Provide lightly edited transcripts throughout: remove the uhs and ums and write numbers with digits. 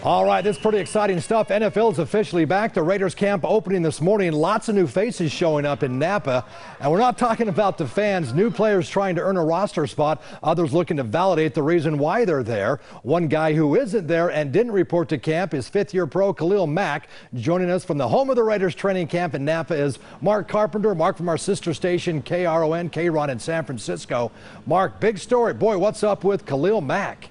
All right, this is pretty exciting stuff. NFL is officially back. The Raiders camp opening this morning. Lots of new faces showing up in Napa. And we're not talking about the fans. New players trying to earn a roster spot. Others looking to validate the reason why they're there. One guy who isn't there and didn't report to camp is fifth-year pro Khalil Mack. Joining us from the home of the Raiders training camp in Napa is Mark Carpenter. Mark from our sister station, KRON, K-Ron in San Francisco. Mark, big story. Boy, what's up with Khalil Mack?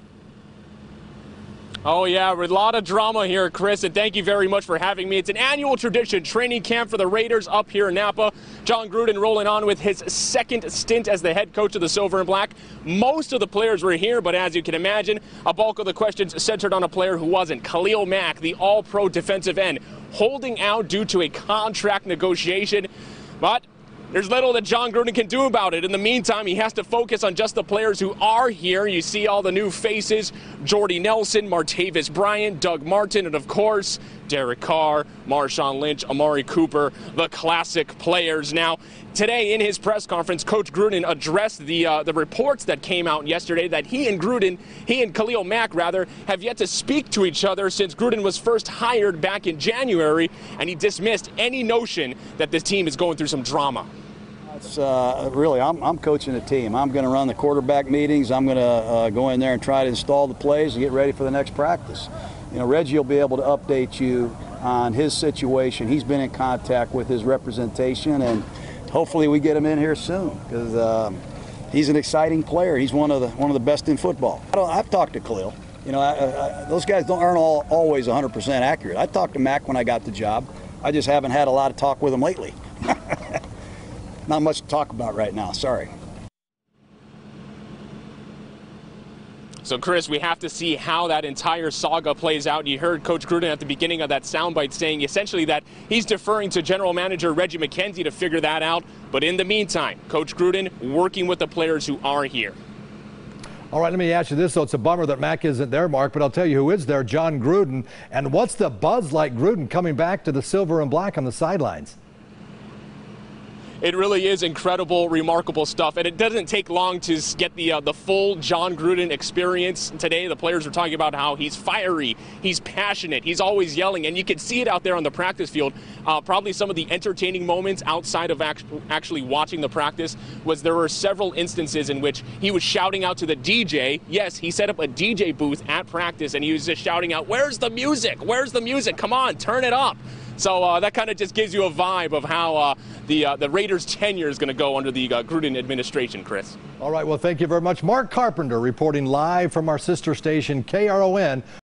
Oh, yeah, a lot of drama here, Chris, and thank you very much for having me. It's an annual tradition, training camp for the Raiders up here in Napa. John Gruden rolling on with his second stint as the head coach of the Silver and Black. Most of the players were here, but as you can imagine, a bulk of the questions centered on a player who wasn't. Khalil Mack, the all-pro defensive end, holding out due to a contract negotiation. But there's little that John Gruden can do about it. In the meantime, he has to focus on just the players who are here. You see all the new faces: Jordy Nelson, Martavis Bryant, Doug Martin, and of course, Derek Carr, Marshawn Lynch, Amari Cooper, the classic players. Now, today in his press conference, Coach Gruden addressed the reports that came out yesterday that he and Khalil Mack, have yet to speak to each other since Gruden was first hired back in January, and he dismissed any notion that this team is going through some drama. It's really, I'm coaching the team. I'm going to run the quarterback meetings. I'm going to go in there and try to install the plays and get ready for the next practice. You know, Reggie will be able to update you on his situation. He's been in contact with his representation, and hopefully we get him in here soon because he's an exciting player. He's one of the best in football. I've talked to Khalil. You know, those guys aren't always 100% accurate. I talked to Mac when I got the job. I just haven't had a lot of talk with him lately. Not much to talk about right now, sorry. So, Chris, we have to see how that entire saga plays out. You heard Coach Gruden at the beginning of that soundbite saying essentially that he's deferring to General Manager Reggie McKenzie to figure that out. But in the meantime, Coach Gruden working with the players who are here. All right, let me ask you this, though. It's a bummer that Mack isn't there, Mark, but I'll tell you who is there, John Gruden. And what's the buzz like Gruden coming back to the Silver and Black on the sidelines? It really is incredible, remarkable stuff, and it doesn't take long to get the full John Gruden experience today. The players are talking about how he's fiery, he's passionate, he's always yelling, and you can see it out there on the practice field. Probably some of the entertaining moments outside of actually watching the practice was there were several instances in which he was shouting out to the DJ. Yes, he set up a DJ booth at practice, and he was just shouting out, "Where's the music? Where's the music? Come on, turn it up." So that kind of just gives you a vibe of how the Raiders' tenure is going to go under the Gruden administration, Chris. All right, well, thank you very much. Mark Carpenter reporting live from our sister station, KRON.